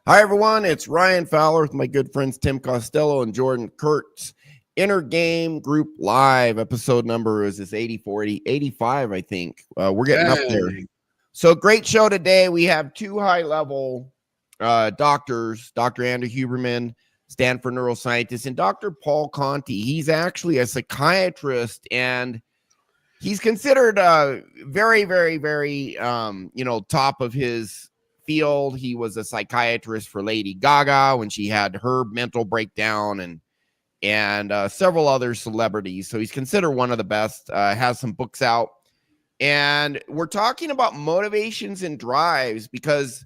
Hi, everyone. It's Ryan Fowler with my good friends Tim Costello and Jordan Kurtz. Inner Game Group Live. Episode number is this 84, 85, I think. We're getting up there. So great show today. We have two high-level doctors, Dr. Andrew Huberman, Stanford neuroscientist, and Dr. Paul Conti. He's actually a psychiatrist, and he's considered very, very, very, top of his field. He was a psychiatrist for Lady Gaga when she had her mental breakdown, and several other celebrities. So he's considered one of the best. Has some books out, and we're talking about motivations and drives because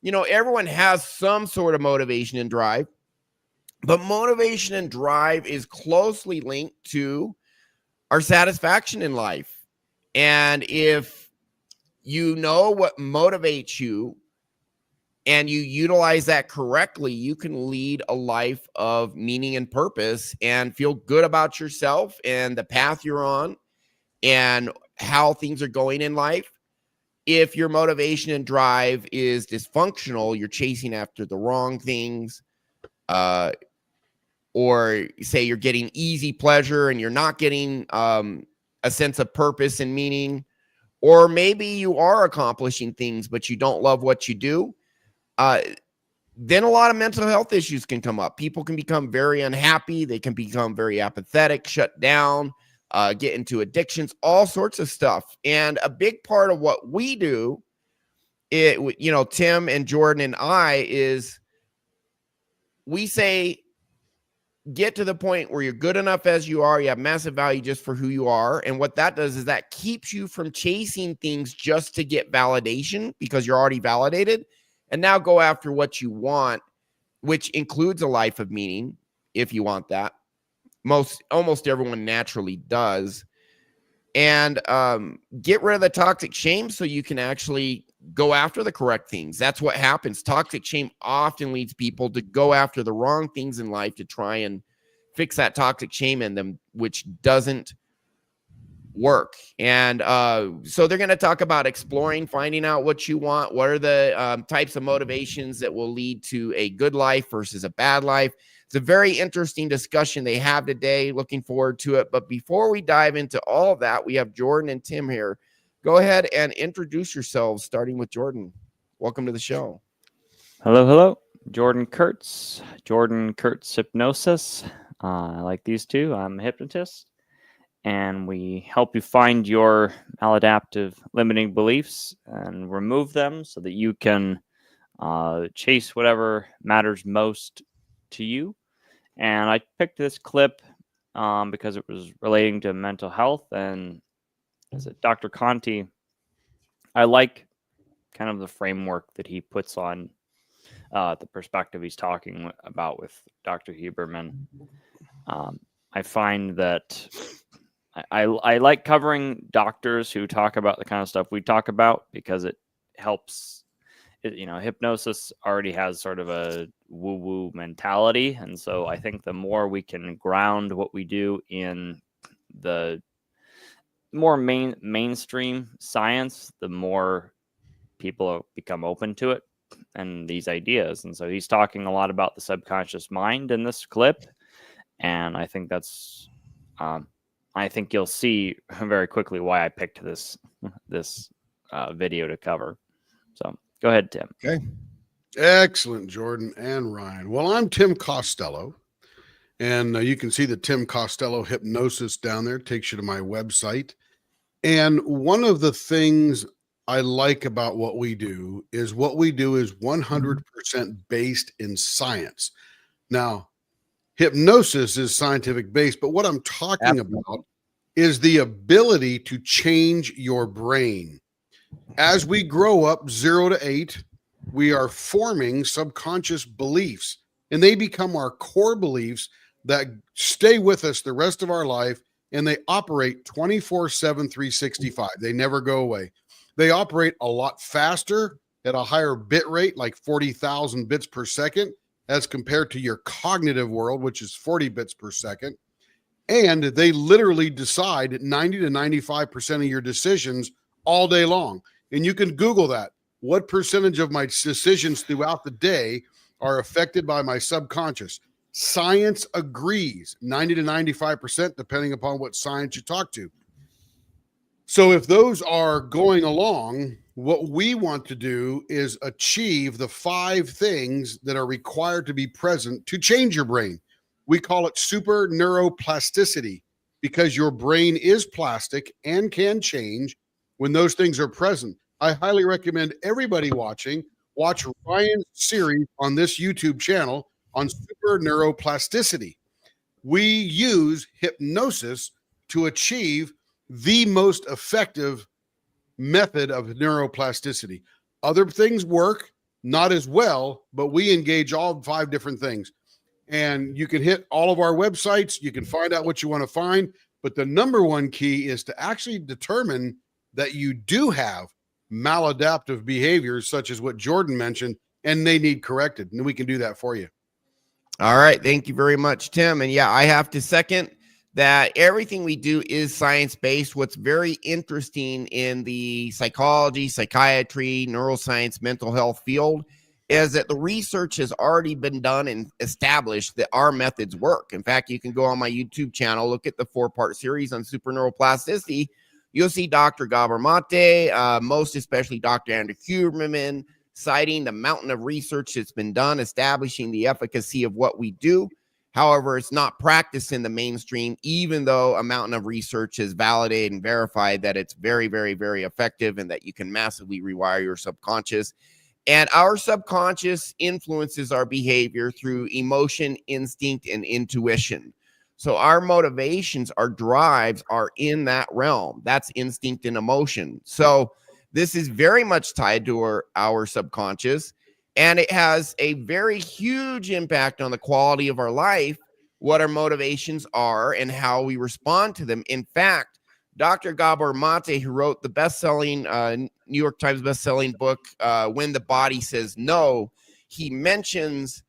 everyone has some sort of motivation and drive, but motivation and drive is closely linked to our satisfaction in life. And if you know what motivates you and you utilize that correctly, you can lead a life of meaning and purpose and feel good about yourself and the path you're on and how things are going in life. If your motivation and drive is dysfunctional, you're chasing after the wrong things, or say you're getting easy pleasure and you're not getting a sense of purpose and meaning, or maybe you are accomplishing things, but you don't love what you do, then a lot of mental health issues can come up. People can become very unhappy. They can become very apathetic, shut down, get into addictions, all sorts of stuff. And a big part of what we do, Tim and Jordan and I, is we say, get to the point where you're good enough as you are. You have massive value just for who you are. And what that does is that keeps you from chasing things just to get validation because you're already validated. And now go after what you want, which includes a life of meaning, if you want that. Almost everyone naturally does. And get rid of the toxic shame so you can actually go after the correct things. That's what happens. Toxic shame often leads people to go after the wrong things in life to try and fix that toxic shame in them, which doesn't work. And so they're going to talk about exploring, finding out what you want. What are the types of motivations that will lead to a good life versus a bad life? It's a very interesting discussion they have today. Looking forward to it. But before we dive into all of that, we have Jordan and Tim here. Go ahead and introduce yourselves, starting with Jordan. Welcome to the show. Hello. Jordan Kurtz. Jordan Kurtz Hypnosis. I like these two. I'm a hypnotist. And we help you find your maladaptive limiting beliefs and remove them so that you can chase whatever matters most to you. And I picked this clip because it was relating to mental health. And as Dr. Conti, I like kind of the framework that he puts on the perspective he's talking about with Dr. Huberman. I find that I like covering doctors who talk about the kind of stuff we talk about because it helps. Hypnosis already has sort of a woo-woo mentality. And so I think the more we can ground what we do in the more mainstream science, the more people become open to it and these ideas. And so he's talking a lot about the subconscious mind in this clip. And I think that's, I think you'll see very quickly why I picked this video to cover. So go ahead, Tim. Okay. Excellent, Jordan and Ryan. Well, I'm Tim Costello, and you can see the Tim Costello Hypnosis down there. It takes you to my website. And one of the things I like about what we do is 100% based in science. Now, hypnosis is scientific based, but what I'm talking about is the ability to change your brain. As we grow up 0 to 8, we are forming subconscious beliefs, and they become our core beliefs that stay with us the rest of our life, and they operate 24/7, 365. They never go away. They operate a lot faster at a higher bit rate, like 40,000 bits per second, as compared to your cognitive world, which is 40 bits per second. And they literally decide 90 to 95% of your decisions all day long. And you can Google that. What percentage of my decisions throughout the day are affected by my subconscious. Science agrees, 90 to 95%, depending upon what science you talk to. So if those are going along, what we want to do is achieve the 5 things that are required to be present to change your brain. We call it super neuroplasticity, because your brain is plastic and can change when those things are present. I highly recommend everybody watch Ryan's series on this YouTube channel on super neuroplasticity. We use hypnosis to achieve the most effective method of neuroplasticity. Other things work not as well, but we engage all 5 different things. And you can hit all of our websites. You can find out what you want to find. But the number one key is to actually determine that you do have maladaptive behaviors, such as what Jordan mentioned, and they need corrected. And we can do that for you. All right. Thank you very much, Tim. And yeah, I have to second that everything we do is science-based. What's very interesting in the psychology, psychiatry, neuroscience, mental health field is that the research has already been done and established that our methods work. In fact, you can go on my YouTube channel, look at the 4-part series on super neuroplasticity. You'll see Dr. Gabor Mate, most especially Dr. Andrew Huberman, citing the mountain of research that's been done, establishing the efficacy of what we do. However, it's not practiced in the mainstream, even though a mountain of research has validated and verified that it's very, very, very effective and that you can massively rewire your subconscious. And our subconscious influences our behavior through emotion, instinct, and intuition. So our motivations, our drives are in that realm. That's instinct and emotion. So this is very much tied to our subconscious, and it has a very huge impact on the quality of our life, what our motivations are, and how we respond to them. In fact, Dr. Gabor Mate, who wrote the best-selling New York Times best-selling book, When the Body Says No, he mentions,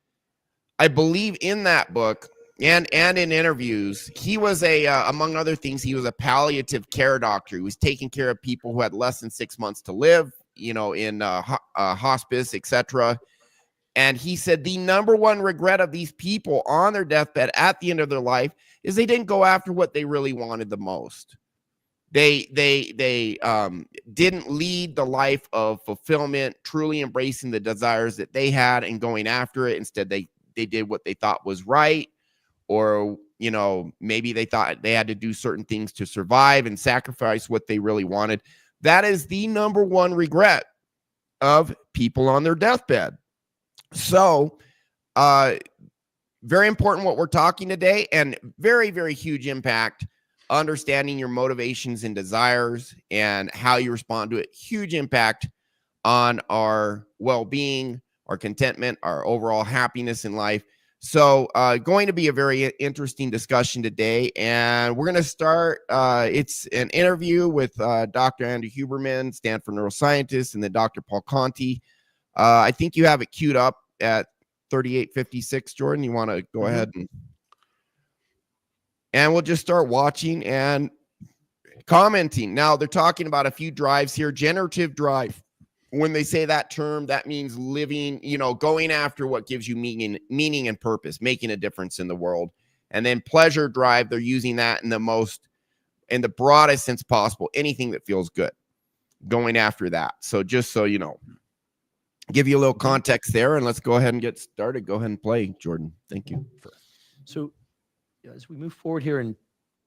I believe in that book and in interviews, he was among other things, he was a palliative care doctor. He was taking care of people who had less than 6 months to live, in hospice, etc. And he said the number one regret of these people on their deathbed at the end of their life is they didn't go after what they really wanted the most. They didn't lead the life of fulfillment, truly embracing the desires that they had and going after it. Instead, they did what they thought was right, or maybe they thought they had to do certain things to survive and sacrifice what they really wanted. That is the number one regret of people on their deathbed. So, very important what we're talking today, and very, very huge impact. Understanding your motivations and desires and how you respond to it. Huge impact on our well-being, our contentment, our overall happiness in life. So going to be a very interesting discussion today. And we're going to start. It's an interview with Dr. Andrew Huberman, Stanford neuroscientist, and then Dr. Paul Conti. I think you have it queued up at 3856, Jordan. You want to go ahead and we'll just start watching and commenting. Now, they're talking about a few drives here. Generative drive. When they say that term, that means living, going after what gives you meaning and purpose, making a difference in the world. And then pleasure drive, they're using that in the broadest sense possible. Anything that feels good, going after that. So just so you know, give you a little context there, and let's go ahead and get started. Go ahead and play, Jordan. Thank you. So as we move forward here in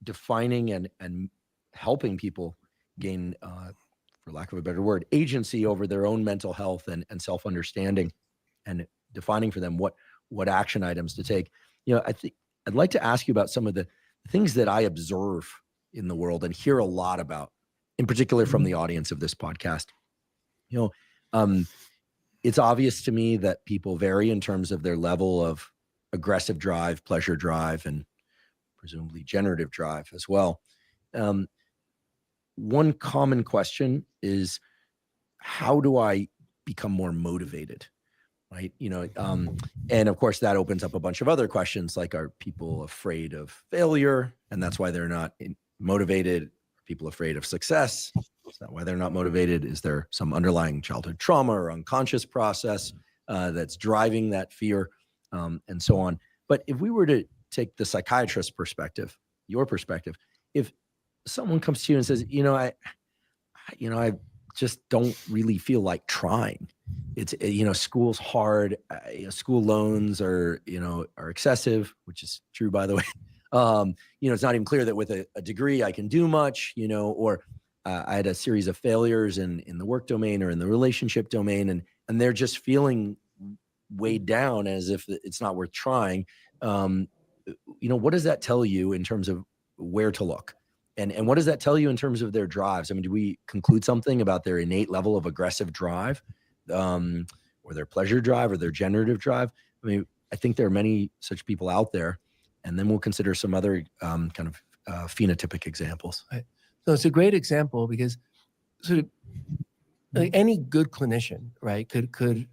defining and helping people gain, for lack of a better word, agency over their own mental health and self-understanding, and defining for them what action items to take, I think I'd like to ask you about some of the things that I observe in the world and hear a lot about, in particular from the audience of this podcast. It's obvious to me that people vary in terms of their level of aggressive drive, pleasure drive, and presumably generative drive as well. One common question is, how do I become more motivated? Right. And of course that opens up a bunch of other questions, like, are people afraid of failure and that's why they're not motivated? Are people afraid of success? Is that why they're not motivated? Is there some underlying childhood trauma or unconscious process that's driving that fear, and so on. But if we were to take the psychiatrist perspective, your perspective, if someone comes to you and says, I just don't really feel like trying. It's, school's hard. School loans are excessive, which is true, by the way. It's not even clear that with a degree I can do much, or I had a series of failures in the work domain or in the relationship domain, and they're just feeling weighed down as if it's not worth trying. What does that tell you in terms of where to look? And what does that tell you in terms of their drives? I mean, do we conclude something about their innate level of aggressive drive, or their pleasure drive, or their generative drive? I mean, I think there are many such people out there. And then we'll consider some other kind of phenotypic examples. Right. So it's a great example because sort of like any good clinician, right, could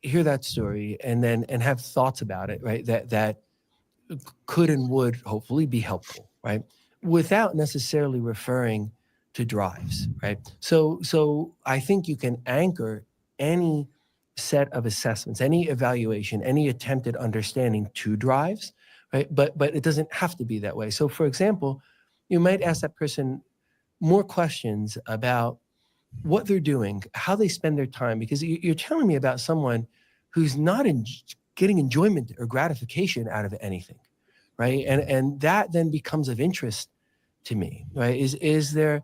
hear that story and have thoughts about it, right, that could and would hopefully be helpful, right, without necessarily referring to drives, right? So I think you can anchor any set of assessments, any evaluation, any attempted understanding to drives, right? But it doesn't have to be that way. So for example, you might ask that person more questions about what they're doing, how they spend their time, because you're telling me about someone who's not getting enjoyment or gratification out of anything, right? And that then becomes of interest to me, right? Is there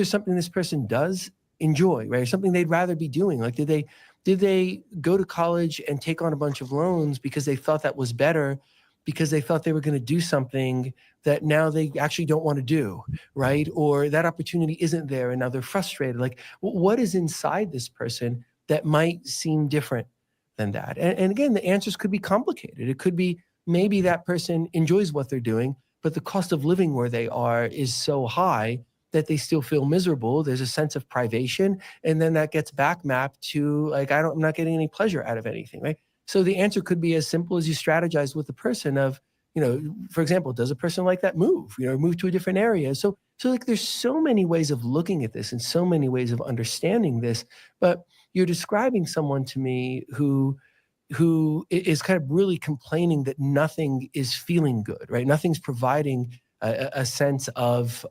something this person does enjoy, right? Or something they'd rather be doing? Like, did they go to college and take on a bunch of loans because they thought that was better, because they thought they were going to do something that now they actually don't want to do, right? Or that opportunity isn't there and now they're frustrated. Like, what is inside this person that might seem different than that? And again, the answers could be complicated. It could be maybe that person enjoys what they're doing, but the cost of living where they are is so high that they still feel miserable. There's a sense of privation. And then that gets back mapped to like, I'm not getting any pleasure out of anything, right? So the answer could be as simple as you strategize with the person of, for example, does a person like that move to a different area? So like there's so many ways of looking at this and so many ways of understanding this, but you're describing someone to me who is kind of really complaining that nothing is feeling good, right? Nothing's providing a sense of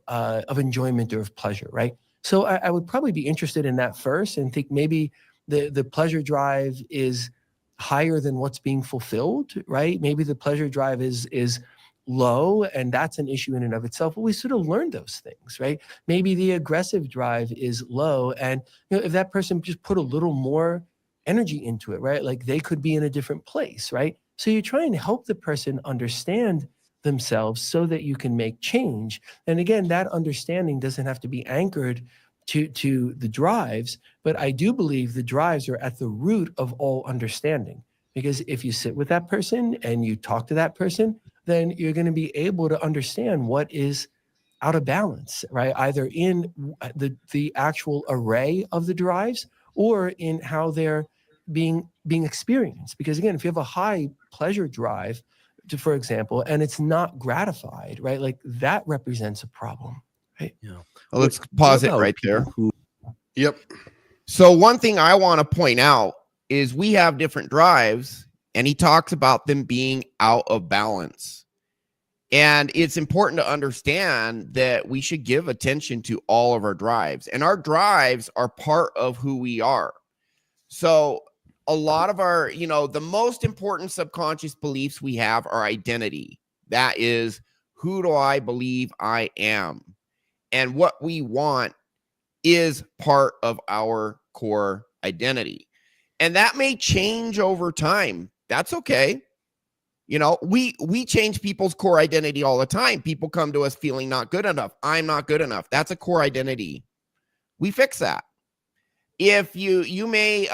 enjoyment or of pleasure, right? So I would probably be interested in that first and think maybe the pleasure drive is higher than what's being fulfilled, right? Maybe the pleasure drive is low, and that's an issue in and of itself. But we sort of learned those things, right? Maybe the aggressive drive is low, and if that person just put a little more energy into it, right? Like they could be in a different place, right? So you're trying to help the person understand themselves so that you can make change. And again, that understanding doesn't have to be anchored to the drives, but I do believe the drives are at the root of all understanding. Because if you sit with that person and you talk to that person, then you're going to be able to understand what is out of balance, right? Either in the actual array of the drives or in how they're being experienced. Because again, if you have a high pleasure drive, for example, and it's not gratified, right? Like that represents a problem, right? Yeah. Well, let's pause it right there. Yep. So one thing I want to point out is we have different drives, and he talks about them being out of balance. And it's important to understand that we should give attention to all of our drives, and our drives are part of who we are. So a lot of our, the most important subconscious beliefs we have are identity. That is, who do I believe I am? And what we want is part of our core identity. And that may change over time. That's okay. We change people's core identity all the time. People come to us feeling not good enough. I'm not good enough. That's a core identity. We fix that. If you may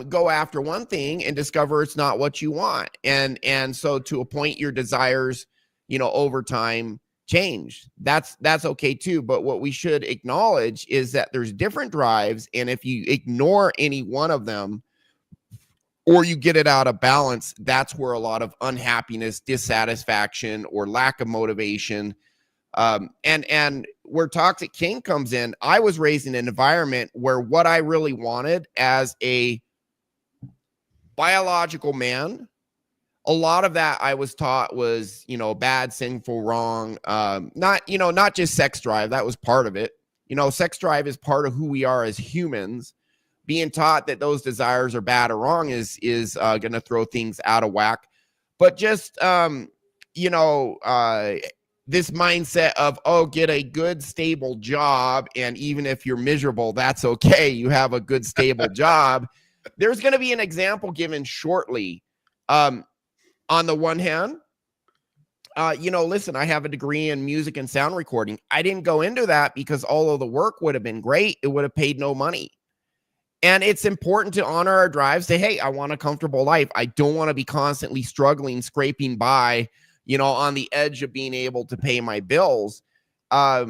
go after one thing and discover it's not what you want. And so to a point, your desires, over time change. That's okay too. But what we should acknowledge is that there's different drives. And if you ignore any one of them, or you get it out of balance, that's where a lot of unhappiness, dissatisfaction, or lack of motivation, and where Toxic King comes in. I was raised in an environment where what I really wanted as a biological man. A lot of that I was taught was, bad, sinful, wrong. Not just sex drive. That was part of it. Sex drive is part of who we are as humans. Being taught that those desires are bad or wrong is going to throw things out of whack. But just, this mindset of, get a good, stable job. And even if you're miserable, that's okay. You have a good, stable job. There's going to be an example given shortly. On the one hand, listen, I have a degree in music and sound recording. I didn't go into that because although the work would have been great, it would have paid no money. And it's important to honor our drives. Say, hey, I want a comfortable life. I don't want to be constantly struggling, scraping by, on the edge of being able to pay my bills. I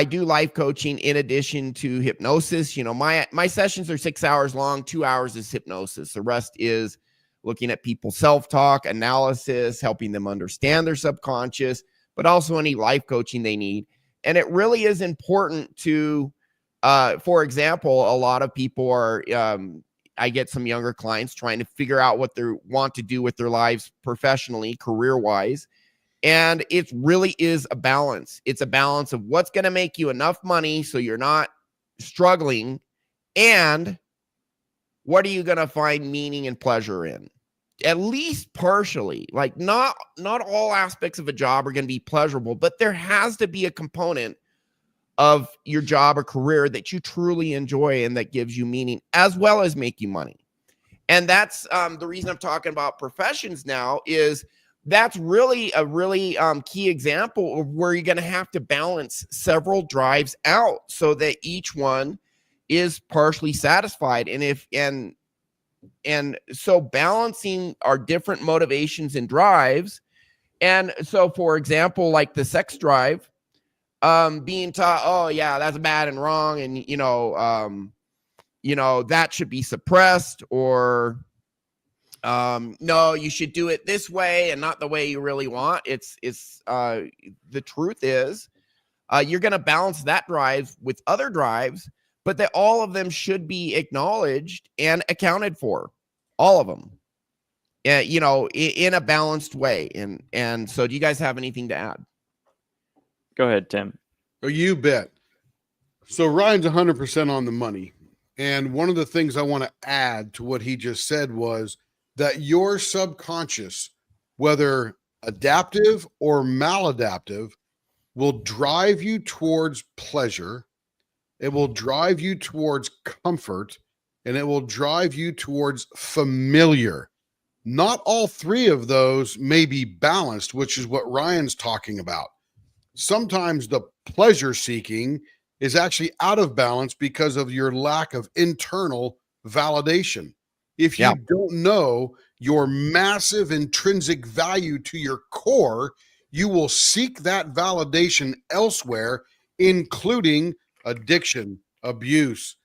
do life coaching in addition to hypnosis. My sessions are 6 hours long. 2 hours is hypnosis. The rest is looking at people's self-talk, analysis, helping them understand their subconscious, but also any life coaching they need. And it really is important to, for example, a lot of people are, I get some younger clients trying to figure out what they want to do with their lives professionally, career-wise. And it really is a balance. It's a balance of what's going to make you enough money so you're not struggling, and what are you going to find meaning and pleasure in? At least partially. Like not all aspects of a job are going to be pleasurable, but there has to be a component of your job or career that you truly enjoy and that gives you meaning as well as make you money. And that's the reason I'm talking about professions now is that's really a key example of where you're going to have to balance several drives out so that each one is partially satisfied. And so balancing our different motivations and drives. And so, for example, like the sex drive, being taught, oh yeah, that's bad and wrong. And, that should be suppressed, or, no, you should do it this way and not the way you really want. It's the truth is, you're going to balance that drive with other drives, but that all of them should be acknowledged and accounted for, all of them, in a balanced way. And so do you guys have anything to add? Go ahead, Tim. Oh, you bet. So Ryan's 100% on the money. And one of the things I want to add to what he just said was that your subconscious, whether adaptive or maladaptive, will drive you towards pleasure. It will drive you towards comfort, and it will drive you towards familiar. Not all three of those may be balanced, which is what Ryan's talking about. Sometimes the pleasure seeking is actually out of balance because of your lack of internal validation. If you don't know your massive intrinsic value to your core, you will seek that validation elsewhere, including addiction, abuse,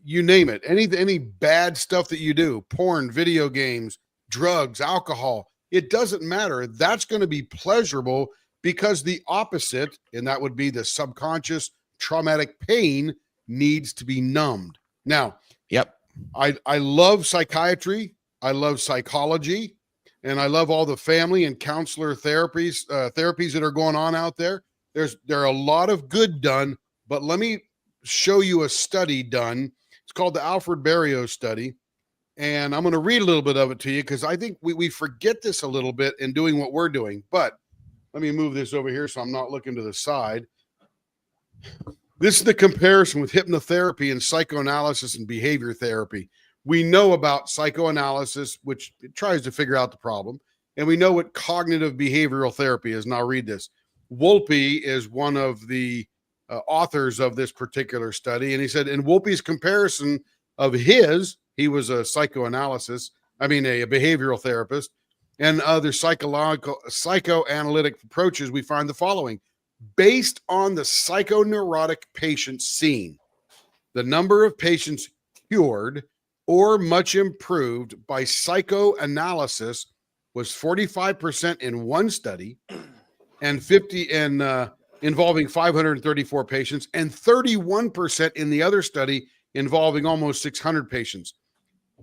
you name it, any bad stuff that you do, porn, video games, drugs, alcohol, it doesn't matter. That's going to be pleasurable because the opposite, and that would be the subconscious traumatic pain, needs to be numbed. Now, I love psychiatry, I love psychology, and I love all the family and counselor therapies that are going on out there. There are a lot of good done, but let me show you a study done. It's called the Alfred Berrio study, and I'm going to read a little bit of it to you because I think we forget this a little bit in doing what we're doing. But let me move this over here so I'm not looking to the side. This is the comparison with hypnotherapy and psychoanalysis and behavior therapy. We know about psychoanalysis, which tries to figure out the problem, and we know what cognitive behavioral therapy is. And I'll read this. Wolpe is one of the authors of this particular study. And he said in Wolpe's comparison of he was a behavioral therapist, and other psychoanalytic approaches, we find the following. Based on the psychoneurotic patients seen, the number of patients cured or much improved by psychoanalysis was 45% in one study, and 50% involving 534 patients, and 31% in the other study involving almost 600 patients.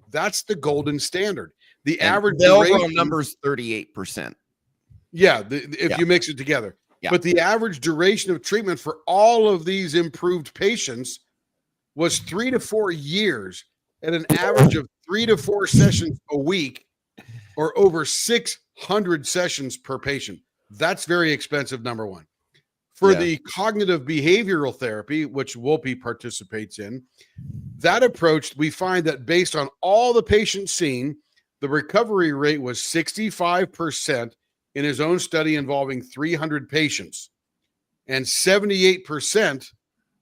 That's the golden standard. The And average the overall duration, number is 38%. yeah, if you mix it together. Yeah. But the average duration of treatment for all of these improved patients was 3 to 4 years at an average of 3 to 4 sessions a week, or over 600 sessions per patient. That's very expensive, number one. For the cognitive behavioral therapy, which Wolpe participates in, that approach, we find that based on all the patients seen, the recovery rate was 65% in his own study involving 300 patients, and 78%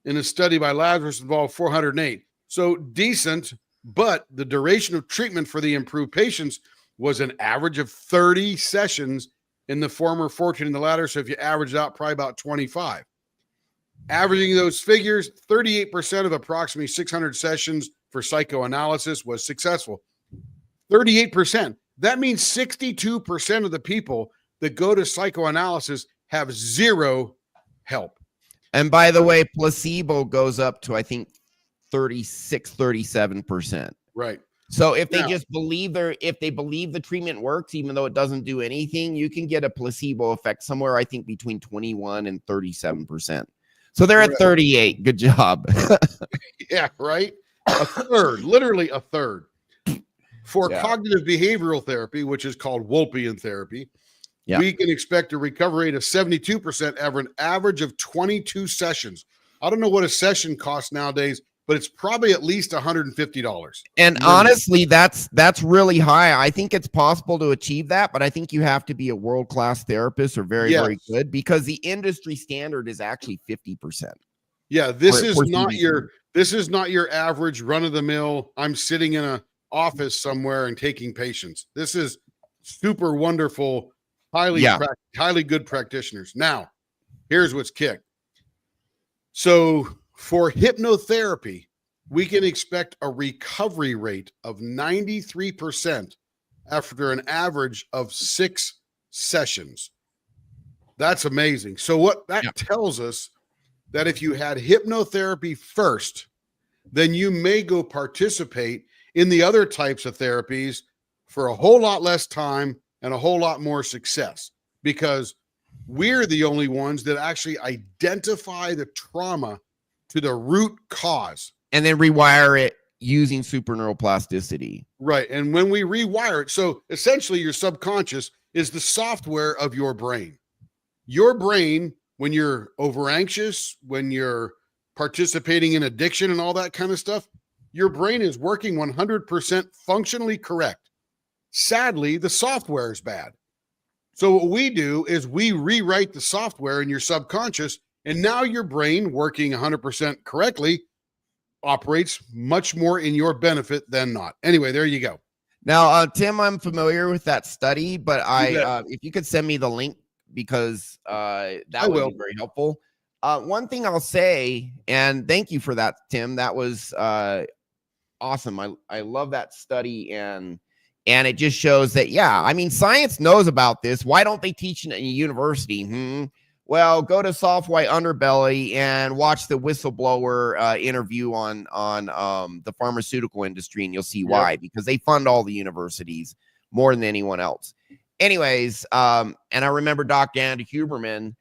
in a study by Lazarus involved 408. So decent, but the duration of treatment for the improved patients was an average of 30 sessions in the former, 14 in the latter. So if you average out, probably about 25. Averaging those figures, 38% of approximately 600 sessions for psychoanalysis was successful. 38%. That means 62% of the people that go to psychoanalysis have zero help. And by the way, placebo goes up to, I think, 36, 37%. Right. So if they just believe if they believe the treatment works, even though it doesn't do anything, you can get a placebo effect somewhere, I think, between 21 and 37%. So they're at 38. Good job. Yeah, right. A third, literally a third. For cognitive behavioral therapy, which is called Wolpian therapy, we can expect a recovery rate of 72% over an average of 22 sessions. I don't know what a session costs nowadays, but it's probably at least $150. And honestly, that's really high. I think it's possible to achieve that, but I think you have to be a world-class therapist or very, very good, because the industry standard is actually 50%. Yeah, this is not your average run-of-the-mill, I'm sitting in an office somewhere and taking patients. This is super wonderful, highly good practitioners. Now, here's what's kicked. So for hypnotherapy, we can expect a recovery rate of 93% after an average of 6 sessions. That's amazing. So what that tells us, that if you had hypnotherapy first, then you may go participate in the other types of therapies for a whole lot less time and a whole lot more success, because we're the only ones that actually identify the trauma to the root cause. And then rewire it using superneuroplasticity. Right. And when we rewire it, so essentially your subconscious is the software of your brain. Your brain, when you're over anxious, when you're participating in addiction and all that kind of stuff, your brain is working 100% functionally correct. Sadly, the software is bad. So what we do is we rewrite the software in your subconscious, and now your brain, working 100% correctly, operates much more in your benefit than not. Anyway, there you go. Now, Tim, I'm familiar with that study, but if you could send me the link, because that would be very helpful. One thing I'll say, and thank you for that, Tim, that was awesome. I love that study, and it just shows that, I mean, science knows about this. Why don't they teach it in a university? Well, go to Soft White Underbelly and watch the whistleblower interview on the pharmaceutical industry, and you'll see why. Because they fund all the universities more than anyone else. Anyways, and I remember Dr. Andy Huberman.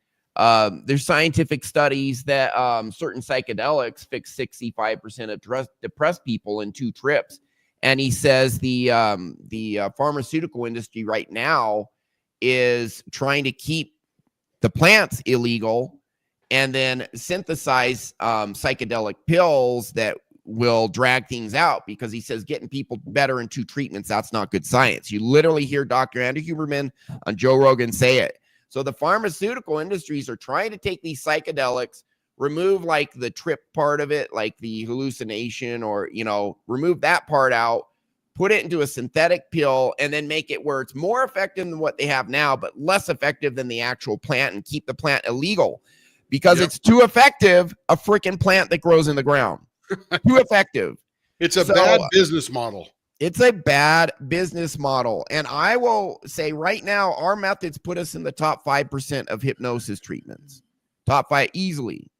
There's scientific studies that certain psychedelics fix 65% of depressed people in 2 trips. And he says the pharmaceutical industry right now is trying to keep the plants illegal and then synthesize psychedelic pills that will drag things out, because he says getting people better in 2 treatments, that's not good science. You literally hear Dr. Andy Huberman on Joe Rogan say it. So the pharmaceutical industries are trying to take these psychedelics, remove like the trip part of it, like the hallucination, or, remove that part out, put it into a synthetic pill, and then make it where it's more effective than what they have now, but less effective than the actual plant, and keep the plant illegal, because it's too effective, a freaking plant that grows in the ground. Too effective. It's a bad business model. It's a bad business model. And I will say right now, our methods put us in the top 5% of hypnosis treatments. Top 5 easily.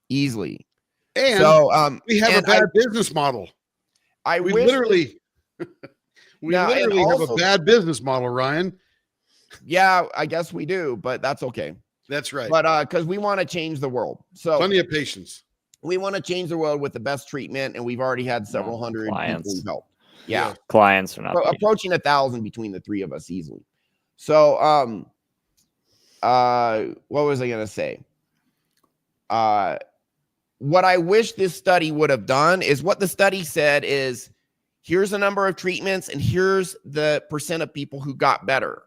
And so we have a bad business model. I wish We Now, and literally have also- a bad business model, Ryan. Yeah, I guess we do, but that's okay. That's right. But because we want to change the world. So Plenty of patience. we want to change the world with the best treatment, and we've already had several hundred clients. people we've helped. Yeah. Yes. Clients are not Approaching 1,000 between the three of us easily. So what was I gonna say? What I wish this study would have done is what the study said is here's the number of treatments and here's the percent of people who got better.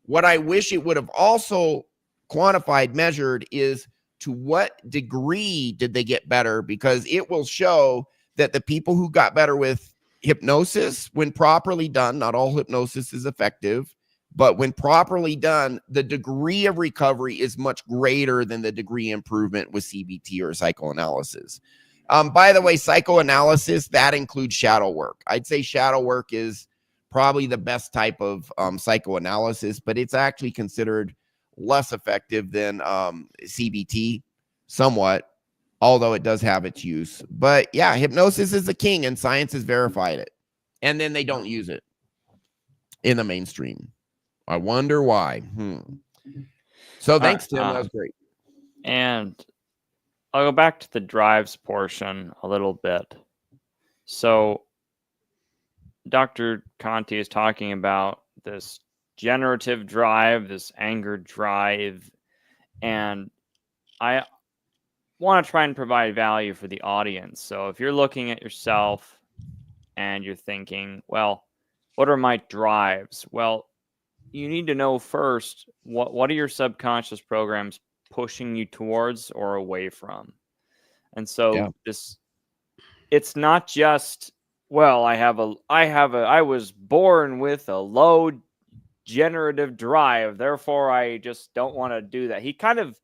What I wish it would have also quantified, measured is to what degree did they get better, because it will show that the people who got better with hypnosis, when properly done, not all hypnosis is effective, but when properly done, the degree of recovery is much greater than the degree improvement with CBT or psychoanalysis. By the way, psychoanalysis, that includes shadow work. I'd say shadow work is probably the best type of psychoanalysis, but it's actually considered less effective than CBT somewhat, although it does have its use. But yeah, hypnosis is the king and science has verified it. And then they don't use it in the mainstream. I wonder why. So thanks, Tim. That was great. And I'll go back to the drives portion a little bit. So Dr. Conti is talking about this generative drive, this anger drive, and I want to try and provide value for the audience. So if you're looking at yourself and you're thinking, well, what are my drives? Well, you need to know first, what are your subconscious programs pushing you towards or away from? And so it's not just, well, I was born with a low generative drive, therefore I just don't want to do that. He kind of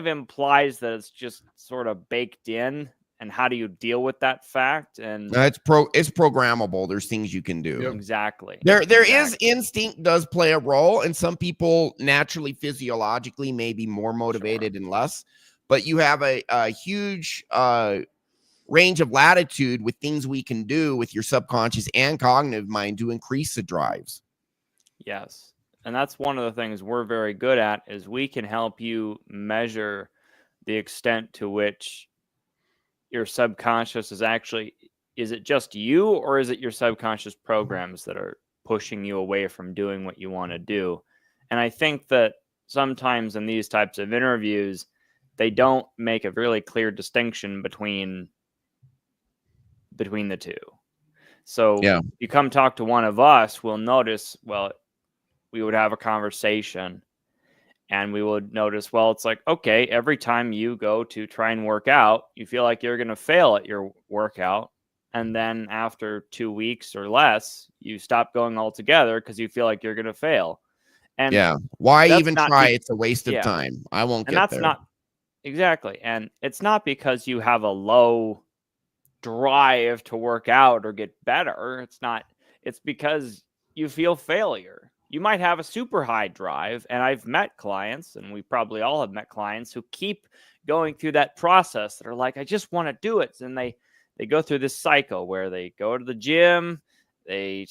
implies that it's just sort of baked in, and how do you deal with that fact? And it's programmable. There's things you can do. Exactly. There is instinct does play a role, and some people naturally physiologically may be more motivated and less, but you have a huge range of latitude with things we can do with your subconscious and cognitive mind to increase the drives. Yes. And that's one of the things we're very good at, is we can help you measure the extent to which your subconscious is it just you, or is it your subconscious programs that are pushing you away from doing what you want to do? And I think that sometimes in these types of interviews, they don't make a really clear distinction between the two. So you come talk to one of us, we'll notice, well, we would have a conversation and we would notice, well, it's like, okay, every time you go to try and work out, you feel like you're going to fail at your workout. And then after 2 weeks or less, you stop going altogether because you feel like you're going to fail. And why even try? It's a waste of time. I won't get there. And that's not exactly. And it's not because you have a low drive to work out or get better. It's because you feel failure. You might have a super high drive, and I've met clients, and we probably all have met clients who keep going through that process that are like, I just want to do it. And they go through this cycle where they go to the gym, they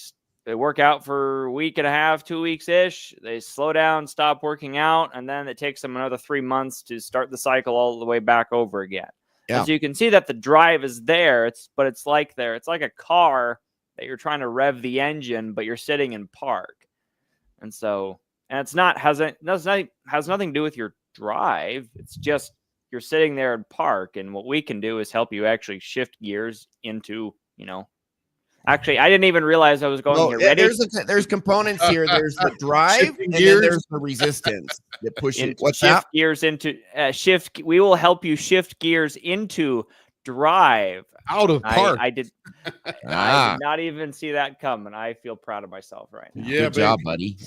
work out for a week and a half, 2 weeks ish. They slow down, stop working out, and then it takes them another 3 months to start the cycle all the way back over again. Yeah. And so you can see that the drive is there. It's like a car that you're trying to rev the engine, but you're sitting in park. And so, and has nothing to do with your drive. It's just you're sitting there in park, and what we can do is help you actually shift gears into, Actually, I didn't even realize I was going here. There's components here. There's the drive, and then there's the resistance that pushes. Gears into shift. We will help you shift gears into drive. Out of park. I did not even see that coming. I feel proud of myself right now. Yeah, good job, buddy.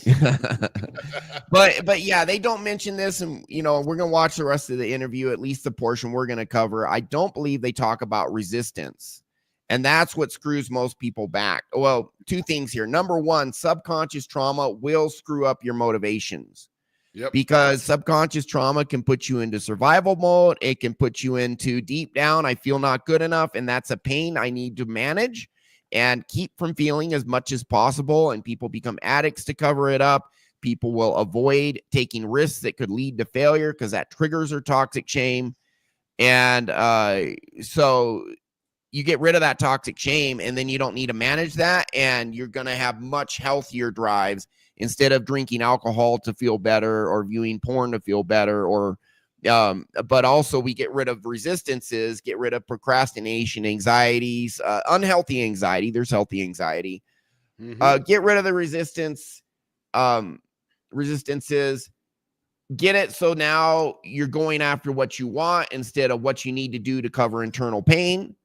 but yeah, they don't mention this, and we're gonna watch the rest of the interview, at least the portion we're gonna cover. I don't believe they talk about resistance. And that's what screws most people back. Well, two things here. Number one, subconscious trauma will screw up your motivations. Yep. Because subconscious trauma can put you into survival mode. It can put you into deep down, I feel not good enough, and that's a pain I need to manage. and keep from feeling as much as possible. And people become addicts to cover it up. People will avoid taking risks that could lead to failure because that triggers their toxic shame. And so you get rid of that toxic shame, and then you don't need to manage that, and you're going to have much healthier drives instead of drinking alcohol to feel better or viewing porn to feel better. Or but also we get rid of resistances, get rid of procrastination, anxieties, unhealthy anxiety. There's healthy anxiety. Get rid of the resistances, get it so now you're going after what you want instead of what you need to do to cover internal pain.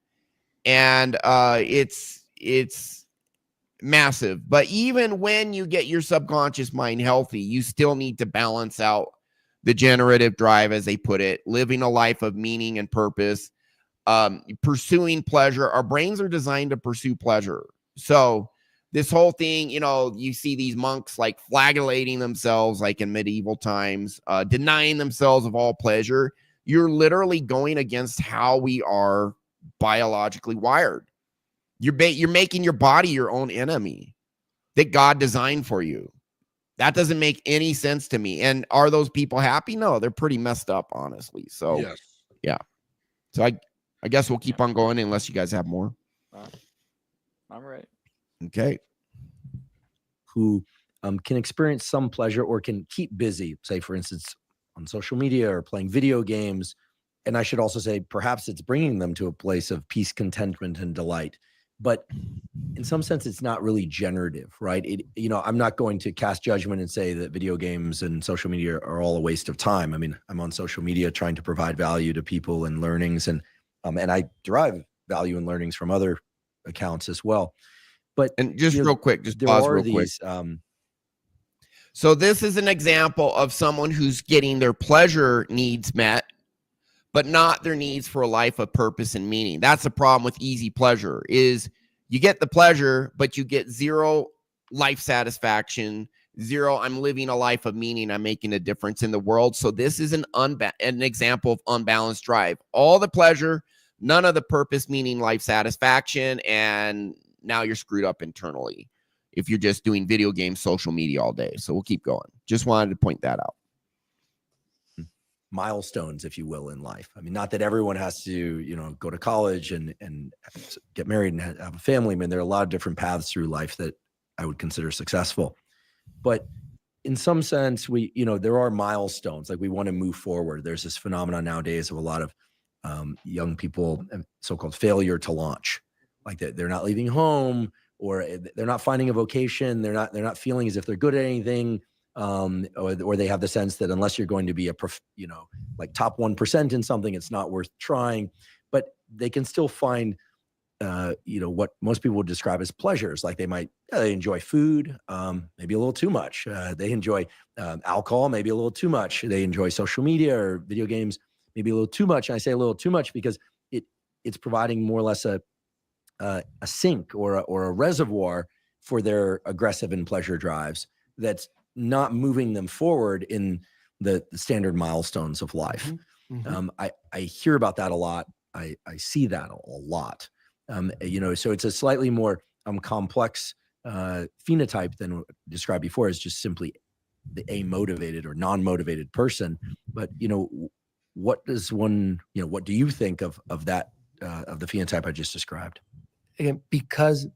And it's massive. But even when you get your subconscious mind healthy, you still need to balance out the generative drive, as they put it, living a life of meaning and purpose, pursuing pleasure. Our brains are designed to pursue pleasure. So this whole thing, you know, you see these monks like flagellating themselves like in medieval times, denying themselves of all pleasure. You're literally going against how we are biologically wired. You're making your body your own enemy that God designed for you. That doesn't make any sense to me. And are those people happy? No, they're pretty messed up, honestly. So Yes. yeah. So I guess we'll keep on going unless you guys have more. I'm right. Okay. Who can experience some pleasure or can keep busy, say, for instance, on social media or playing video games. And I should also say, perhaps it's bringing them to a place of peace, contentment, and delight. But in some sense, it's not really generative, right? I'm not going to cast judgment and say that video games and social media are all a waste of time. I mean, I'm on social media trying to provide value to people and learnings, and I derive value and learnings from other accounts as well. But just real quick, just pause real quick. So this is an example of someone who's getting their pleasure needs met, but not their needs for a life of purpose and meaning. That's the problem with easy pleasure is you get the pleasure, but you get zero life satisfaction, zero, I'm living a life of meaning, I'm making a difference in the world. So this is an example of unbalanced drive. All the pleasure, none of the purpose, meaning, life satisfaction, and now you're screwed up internally if you're just doing video games, social media all day. So we'll keep going. Just wanted to point that out. Milestones, if you will, in life. I mean, not that everyone has to, go to college and get married and have a family. I mean, there are a lot of different paths through life that I would consider successful. But in some sense, there are milestones. Like we want to move forward. There's this phenomenon nowadays of a lot of young people, so-called failure to launch. Like they're not leaving home, or they're not finding a vocation. They're not feeling as if they're good at anything. Or they have the sense that unless you're going to be like top 1% in something, it's not worth trying. But they can still find, what most people would describe as pleasures. Like they enjoy food, maybe a little too much. They enjoy alcohol, maybe a little too much. They enjoy social media or video games, maybe a little too much. And I say a little too much because it's providing more or less a sink or a reservoir for their aggressive and pleasure drives that's not moving them forward in the standard milestones of life. Mm-hmm. I hear about that a lot. I see that a lot. So it's a slightly more complex phenotype than described before as just simply the amotivated or non-motivated person. But, what does one, what do you think of that, of the phenotype I just described? Again, because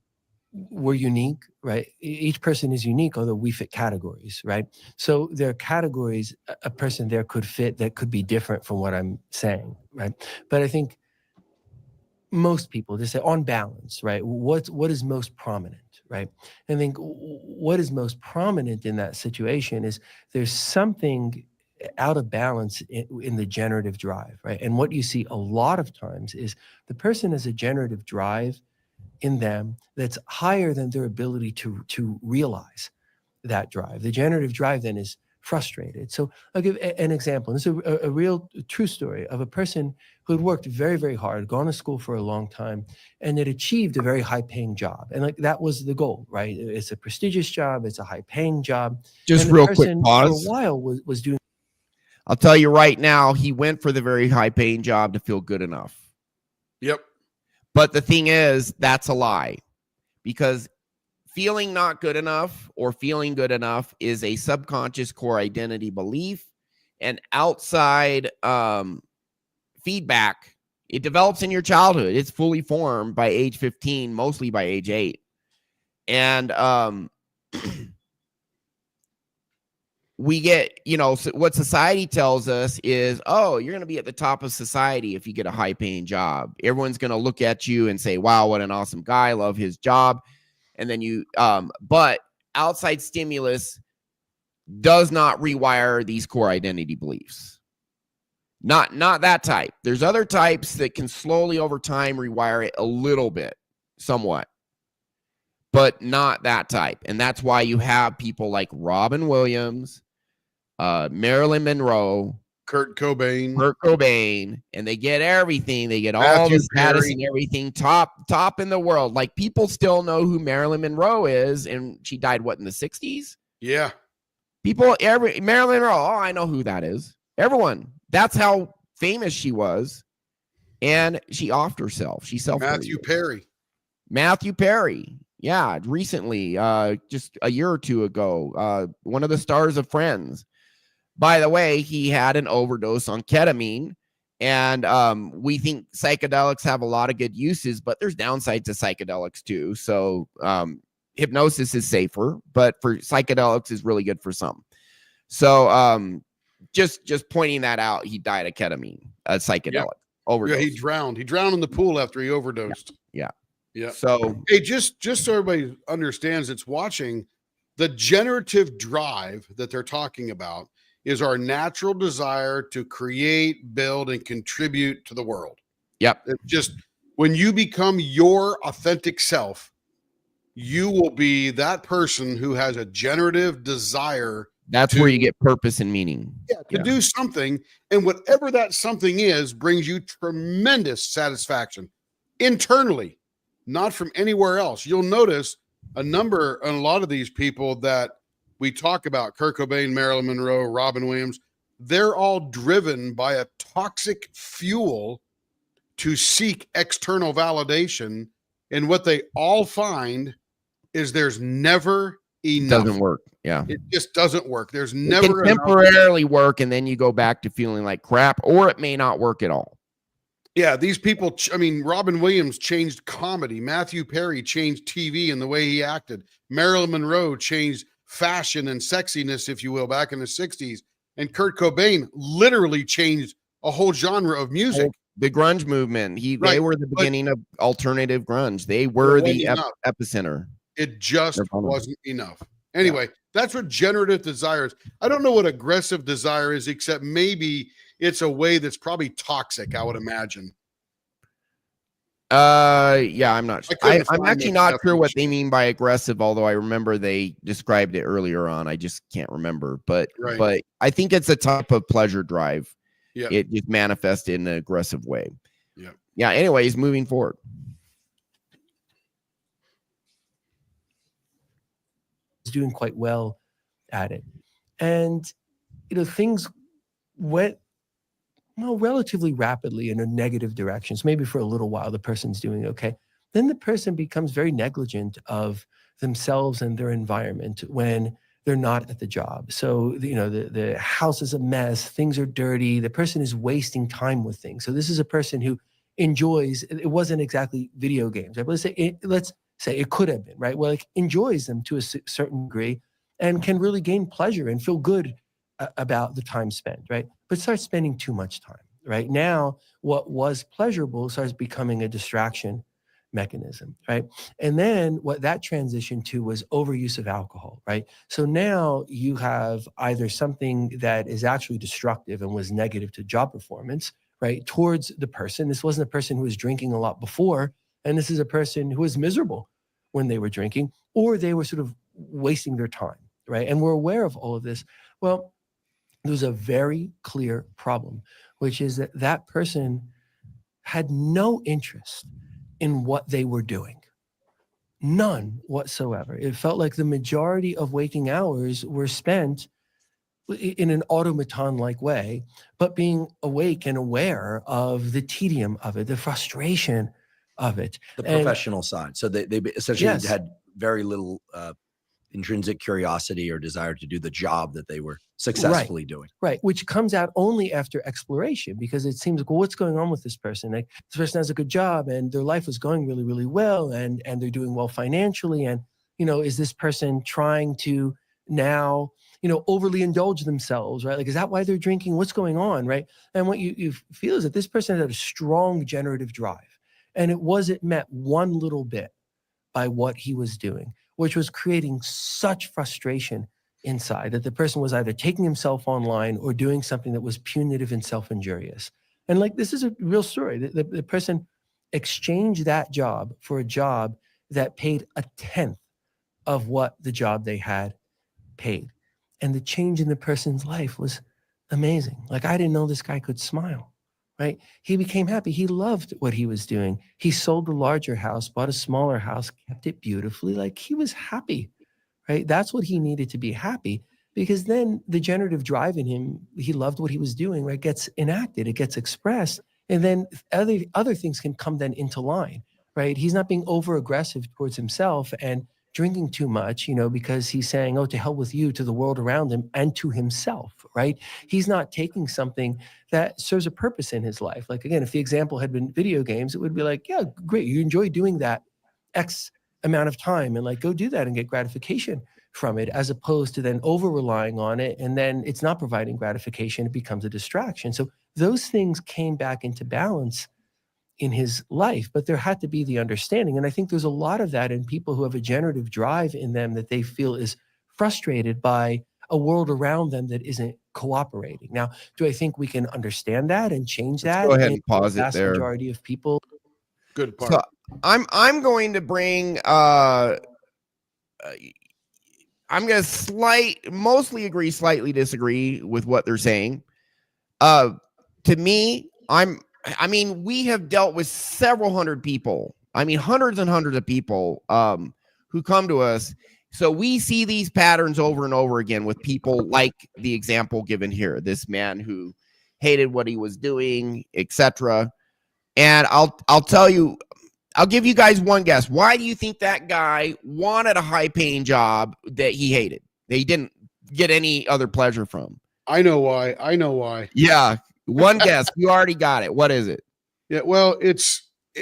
we're unique, right? Each person is unique, although we fit categories, right? So there are categories a person there could fit that could be different from what I'm saying, right? But I think most people just say on balance, right? What is most prominent, right? And I think what is most prominent in that situation is there's something out of balance in the generative drive, right? And what you see a lot of times is the person has a generative drive in them that's higher than their ability to realize that drive. The generative drive then is frustrated. So I'll give an example. This is a real true story of a person who had worked very, very hard, gone to school for a long time, and had achieved a very high paying job. And like that was the goal, right? It's a prestigious job. It's a high paying job. Just real quick pause. For a while was doing. I'll tell you right now, he went for the very high paying job to feel good enough. Yep. But the thing is, that's a lie. because feeling not good enough or feeling good enough is a subconscious core identity belief, and outside feedback, it develops in your childhood. It's fully formed by age 15, mostly by age 8. And we get, what society tells us is, oh, you're going to be at the top of society if you get a high paying job. Everyone's going to look at you and say, wow, what an awesome guy. Love his job. And then but outside stimulus does not rewire these core identity beliefs. Not that type. There's other types that can slowly over time rewire it a little bit, somewhat, but not that type. And that's why you have people like Robin Williams, Marilyn Monroe, Kurt Cobain, and they get everything. They get all the status and everything, top in the world. Like, people still know who Marilyn Monroe is, and she died in the 60s? Yeah. Marilyn Monroe, oh, I know who that is. Everyone. That's how famous she was. And she offed herself. She Matthew Perry. Yeah, recently, just a year or two ago, one of the stars of Friends. By the way, he had an overdose on ketamine, and we think psychedelics have a lot of good uses, but there's downsides to psychedelics too. So hypnosis is safer, but for psychedelics is really good for some. So just pointing that out, he died of ketamine, a psychedelic overdose. Yeah, he drowned. He drowned in the pool after he overdosed. Yeah. So hey, just so everybody understands that's watching, the generative drive that they're talking about is our natural desire to create, build, and contribute to the world. Yep. It's just when you become your authentic self, you will be that person who has a generative desire. That's where you get purpose and meaning. To do something, and whatever that something is brings you tremendous satisfaction internally, not from anywhere else. You'll notice a lot of these people that we talk about, Kurt Cobain, Marilyn Monroe, Robin Williams, they're all driven by a toxic fuel to seek external validation. And what they all find is there's never enough. Doesn't work. Yeah. It just doesn't work. There's never enough. Temporarily work, and then you go back to feeling like crap, or it may not work at all. Yeah, these people, Robin Williams changed comedy. Matthew Perry changed TV and the way he acted. Marilyn Monroe changed fashion and sexiness, if you will, back in the 60s. And Kurt Cobain literally changed a whole genre of music. The grunge movement. They were the beginning of alternative grunge. They were the epicenter. It just wasn't enough. Anyway, that's what generative desire is. I don't know what aggressive desire is, except maybe it's a way that's probably toxic, I would imagine. I'm not sure. I'm actually not sure what they mean by aggressive, although I remember they described it earlier on. I just can't remember. But I think it's a type of pleasure drive. Yeah. It just manifests in an aggressive way. Yeah. Yeah. Anyways, moving forward. Doing quite well at it. And, things went relatively rapidly in a negative directions. Maybe for a little while, the person's doing okay. Then the person becomes very negligent of themselves and their environment when they're not at the job. So, the house is a mess, things are dirty, the person is wasting time with things. So this is a person who enjoys, it wasn't exactly video games, right? Let's say it could have been, right? Well, enjoys them to a certain degree and can really gain pleasure and feel good about the time spent, right? But starts spending too much time, right? Now, what was pleasurable starts becoming a distraction mechanism, right? And then what that transitioned to was overuse of alcohol, right? So now you have either something that is actually destructive and was negative to job performance, right, towards the person. This wasn't a person who was drinking a lot before, and this is a person who was miserable when they were drinking, or they were sort of wasting their time, right? And we're aware of all of this. Well, there's a very clear problem, which is that that person had no interest in what they were doing. None whatsoever. It felt like the majority of waking hours were spent in an automaton-like way, but being awake and aware of the tedium of it, the frustration of it. The And- professional side. So they essentially Yes. had very little intrinsic curiosity or desire to do the job that they were successfully doing. Right, which comes out only after exploration, because it seems like, well, what's going on with this person? Like, this person has a good job and their life was going really, really well, and they're doing well financially. And, is this person trying to now, overly indulge themselves, right? Like, is that why they're drinking? What's going on, right? And what you feel is that this person had a strong generative drive, and it wasn't met one little bit by what he was doing, which was creating such frustration inside that the person was either taking himself online or doing something that was punitive and self-injurious. And like, this is a real story. The person exchanged that job for a job that paid a tenth of what the job they had paid. And the change in the person's life was amazing. Like, I didn't know this guy could smile, right? He became happy. He loved what he was doing. He sold the larger house, bought a smaller house, kept it beautifully. Like, he was happy. Right? That's what he needed to be happy, because then the generative drive in him, he loved what he was doing, right? Gets enacted, it gets expressed. And then other things can come then into line, right? He's not being over aggressive towards himself and drinking too much, because he's saying, oh, to hell with you, to the world around him and to himself, right? He's not taking something that serves a purpose in his life. Like, again, if the example had been video games, it would be like, yeah, great. You enjoy doing that X amount of time, and like, go do that and get gratification from it, as opposed to then over relying on it. And then it's not providing gratification. It becomes a distraction. So those things came back into balance in his life, but there had to be the understanding. And I think there's a lot of that in people who have a generative drive in them that they feel is frustrated by a world around them that isn't cooperating. Now, do I think we can understand that and change that? Go ahead and pause the it vast there. majority of people. Good part. So I'm going to bring I'm going to mostly agree, slightly disagree with what they're saying. To me, we have dealt with several hundred people. Hundreds and hundreds of people who come to us. So we see these patterns over and over again with people like the example given here, this man who hated what he was doing, etc. And I'll tell you, I'll give you guys one guess. Why do you think that guy wanted a high-paying job that he hated, that he didn't get any other pleasure from? I know why. Yeah, one guess. You already got it. What is it? Yeah, well,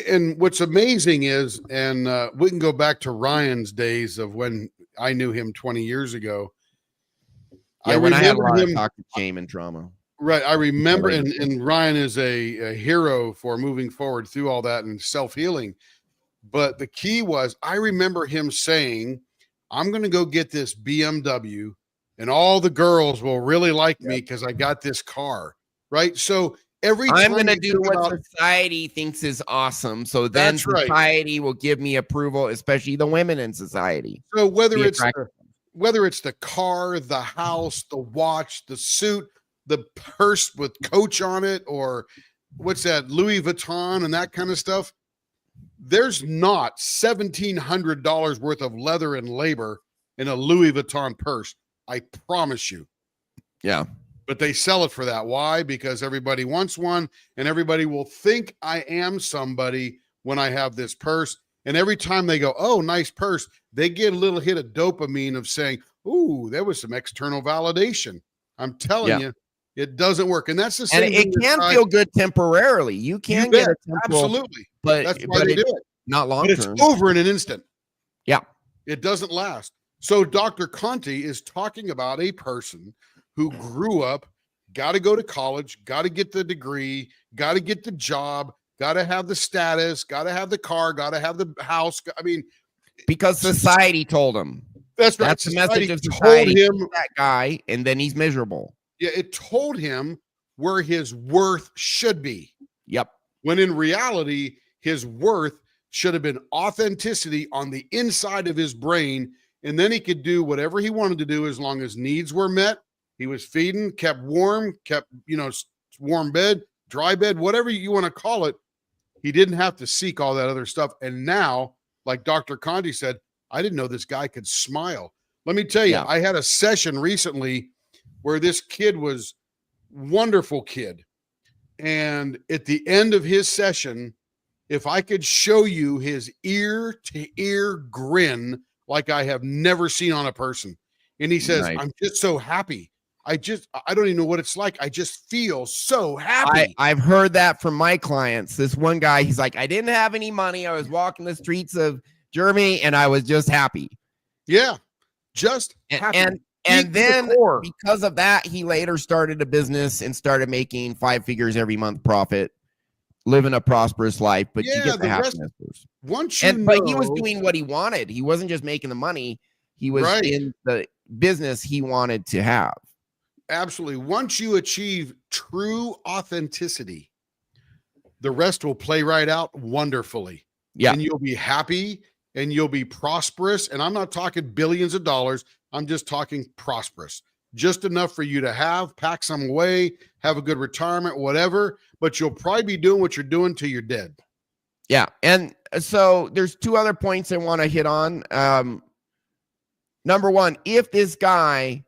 and what's amazing is, and we can go back to Ryan's days of when I knew him 20 years ago. Yeah, when I had a lot of toxic shame and trauma. Right. I remember, and Ryan is a hero for moving forward through all that and self-healing. But the key was, I remember him saying, I'm going to go get this BMW and all the girls will really like me because I got this car. Right. So I'm going to do what society thinks is awesome. So then society will give me approval, especially the women in society. So whether it's the car, the house, the watch, the suit, the purse with Coach on it, or what's that, Louis Vuitton and that kind of stuff, there's not $1,700 worth of leather and labor in a Louis Vuitton purse. I promise you. Yeah. But they sell it for that. Why? Because everybody wants one, and everybody will think I am somebody when I have this purse. And every time they go, oh, nice purse, they get a little hit of dopamine of saying, ooh, there was some external validation. I'm telling you, it doesn't work. And that's the same. And it can feel good temporarily. You can get it absolutely, but that's why they do it. Not long term. It's over in an instant. Yeah. It doesn't last. So Dr. Conti is talking about a person who grew up, got to go to college, got to get the degree, got to get the job, got to have the status, got to have the car, got to have the house. Because society told him. That's right. That's the message of society. Told him that guy, and then he's miserable. Yeah, it told him where his worth should be. Yep. When in reality, his worth should have been authenticity on the inside of his brain, and then he could do whatever he wanted to do as long as needs were met. He was feeding, kept warm, kept, warm bed, dry bed, whatever you want to call it. He didn't have to seek all that other stuff. And now, like Dr. Conti said, I didn't know this guy could smile. Let me tell you, I had a session recently where this kid was wonderful kid. And at the end of his session, if I could show you his ear to ear grin like I have never seen on a person. And he says, Nice. I'm just so happy. I don't even know what it's like. I just feel so happy. I've heard that from my clients. This one guy, he's like, I didn't have any money. I was walking the streets of Germany and I was just happy. Yeah. Just happy. And then because of that, he later started a business and started making 5 figures every month profit, living a prosperous life. But you get the happiness boost. But he was doing what he wanted. He wasn't just making the money. He was in the business he wanted to have. Absolutely. Once you achieve true authenticity, the rest will play right out wonderfully. Yeah. And you'll be happy and you'll be prosperous. And I'm not talking billions of dollars. I'm just talking prosperous. Just enough for you to have, pack some away, have a good retirement, whatever. But you'll probably be doing what you're doing till you're dead. Yeah. And so there's 2 other points I want to hit on. Number one, if this guy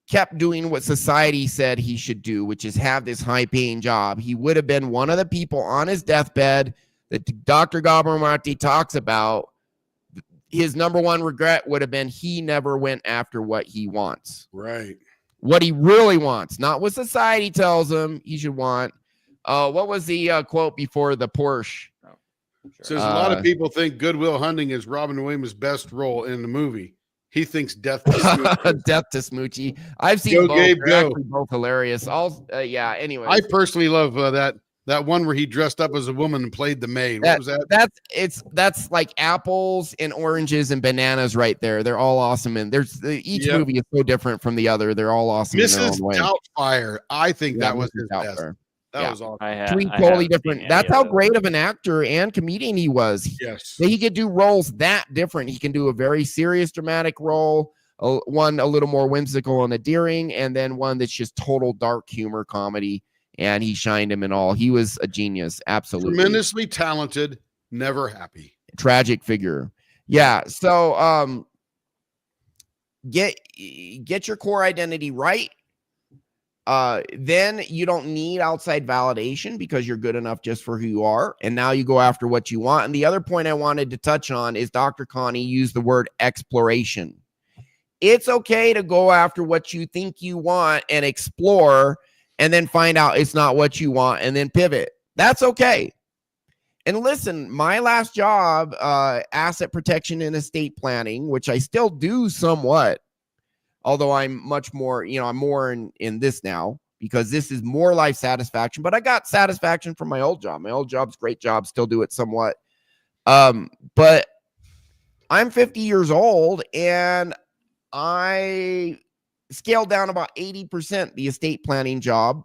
kept doing what society said he should do, which is have this high-paying job, he would have been one of the people on his deathbed that Dr. Huberman talks about. His number one regret would have been he never went after what he wants. Right. What he really wants, not what society tells him he should want. What was the quote before the Porsche? Says a lot of people think Good Will Hunting is Robin Williams' best role in the movie. He thinks Death to Smoochie. Death to Smoochie. I've seen both. Gabe, They're actually both hilarious. Yeah. Anyway, I personally love that one where he dressed up as a woman and played the maid. What was that? That's like apples and oranges and bananas right there. They're all awesome, and each movie is so different from the other. They're all awesome. Mrs. Doubtfire. I think that was his best. That was awesome. 3 totally different. That's how great of an actor and comedian he was. Yes. He could do roles that different. He can do a very serious, dramatic role, one a little more whimsical and endearing, and then one that's just total dark humor comedy. And he shined him in all. He was a genius. Absolutely. Tremendously talented, never happy. Tragic figure. Yeah. So get your core identity right. Then you don't need outside validation because you're good enough just for who you are. And now you go after what you want. And the other point I wanted to touch on is Dr. Conti used the word exploration. It's okay to go after what you think you want and explore and then find out it's not what you want and then pivot. That's okay. And listen, my last job, asset protection and estate planning, which I still do somewhat, although I'm much more, I'm more in this now because this is more life satisfaction, but I got satisfaction from my old job. My old job's a great job, still do it somewhat. But I'm 50 years old and I scaled down about 80% the estate planning job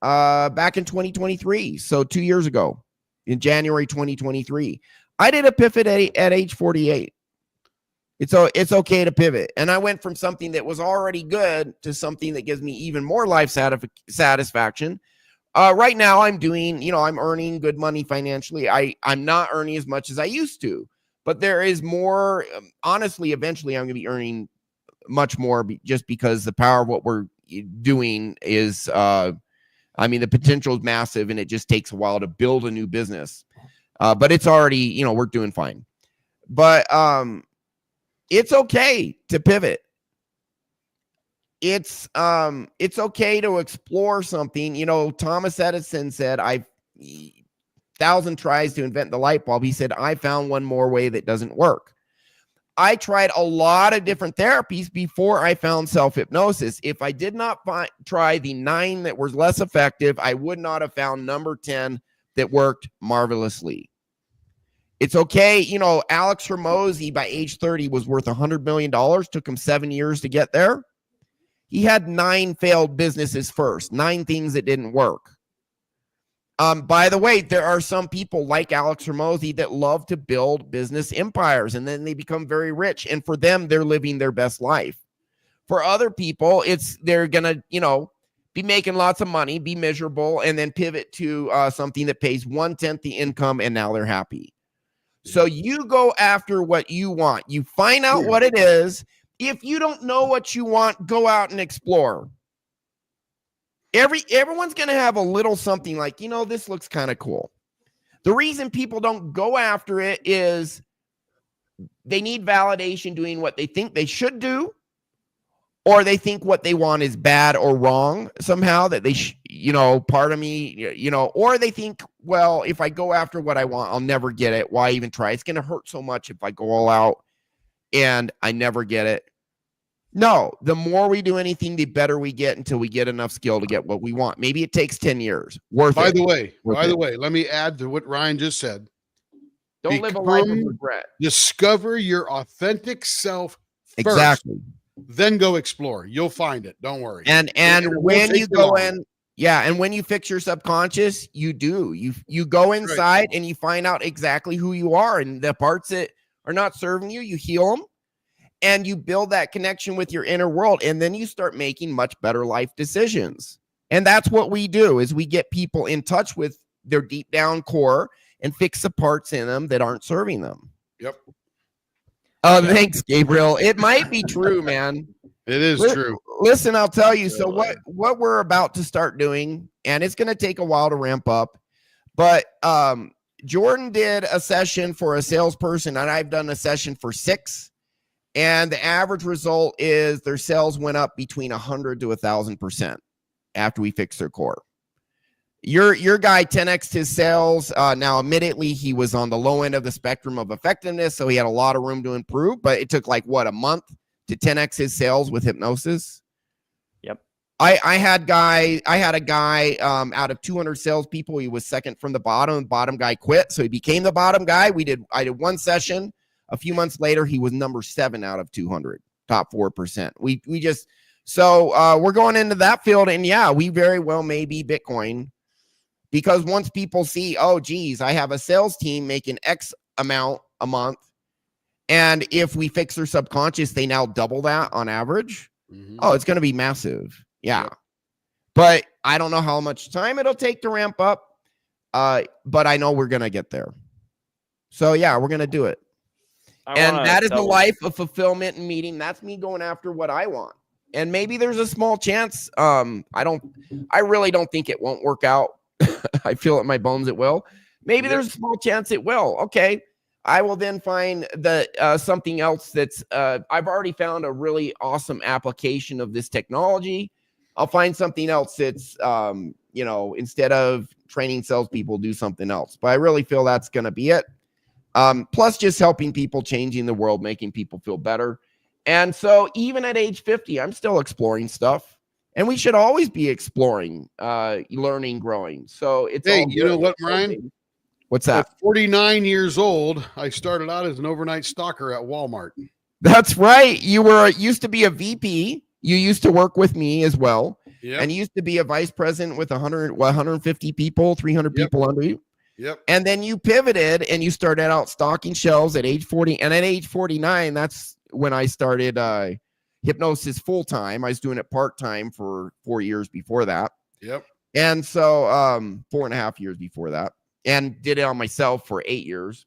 back in 2023. So 2 years ago in January 2023, I did a pivot at age 48. It's okay to pivot. And I went from something that was already good to something that gives me even more life satisfaction. Right now I'm doing, I'm earning good money financially. I'm not earning as much as I used to, but there is more. Honestly, eventually I'm going to be earning much more just because the power of what we're doing is, the potential is massive and it just takes a while to build a new business. But it's already, we're doing fine. But, it's okay to pivot. It's okay to explore something. Thomas Edison said, 1,000 tries to invent the light bulb. He said, I found one more way that doesn't work. I tried a lot of different therapies before I found self-hypnosis. If I did not try the 9 that were less effective, I would not have found number 10 that worked marvelously. It's okay. Alex Hormozi by age 30 was worth $100 million. Took him 7 years to get there. He had 9 failed businesses first, 9 things that didn't work. By the way, there are some people like Alex Hormozi that love to build business empires and then they become very rich. And for them, they're living their best life. For other people, they're going to, be making lots of money, be miserable, and then pivot to something that pays 1/10 the income. And now they're happy. So you go after what you want. You find out what it is. If you don't know what you want, go out and explore. Everyone's going to have a little something like, this looks kind of cool. The reason people don't go after it is they need validation doing what they think they should do, or they think what they want is bad or wrong somehow, that they, part of me, or they think, well, if I go after what I want, I'll never get it. Why even try? It's going to hurt so much if I go all out and I never get it. No, the more we do anything, the better we get until we get enough skill to get what we want. Maybe it takes 10 years. By the way, let me add to what Ryan just said. Don't live a life of regret. Discover your authentic self first. Exactly. Then go explore. You'll find it. Don't worry. And when you go in, and when you fix your subconscious, you go inside and you find out exactly who you are, and the parts that are not serving you, you heal them. And you build that connection with your inner world, and then you start making much better life decisions. And that's what we do, is we get people in touch with their deep down core and fix the parts in them that aren't serving them. Yep. Thanks, Gabriel. It might be true, man. It is true. Listen, I'll tell you. So what we're about to start doing, and it's going to take a while to ramp up, but Jordan did a session for a salesperson, and I've done a session for 6. And the average result is their sales went up between 100 to 1,000% after we fixed their core. Your guy 10x'd his sales. Now, admittedly, he was on the low end of the spectrum of effectiveness, so he had a lot of room to improve. But it took a month to 10x his sales with hypnosis. Yep. I had a guy out of 200 salespeople. He was second from the bottom. Bottom guy quit, so he became the bottom guy. I did one session. A few months later, he was number 7 out of 200, top 4%. We're going into that field, and we very well may be Bitcoin, because once people see, oh, geez, I have a sales team making X amount a month, and if we fix their subconscious, they now double that on average. Mm-hmm. Oh, it's going to be massive. Yeah. But I don't know how much time it'll take to ramp up, but I know we're going to get there. So, we're going to do it. And that is the life of fulfillment and meeting. That's me going after what I want. And maybe there's a small chance. I really don't think it won't work out. I feel it in my bones it will. Maybe there's a small chance it will. Okay. I will then find something else that's I've already found a really awesome application of this technology. I'll find something else that's instead of training salespeople, do something else. But I really feel that's going to be it. Plus just helping people, changing the world, making people feel better. And so even at age 50, I'm still exploring stuff, and we should always be exploring, learning, growing. So it's you know what, Ryan? What's that? At 49 years old, I started out as an overnight stalker at Walmart. That's right. You used to be a VP. You used to work with me as well. Yep. And you used to be a vice president with 150 people, 300 people under you. Yep. And then you pivoted and you started out stocking shelves at age 40. And at age 49, that's when I started hypnosis full time. I was doing it part time for 4 years before that. Yep. And so 4.5 years before that, and did it on myself for 8 years.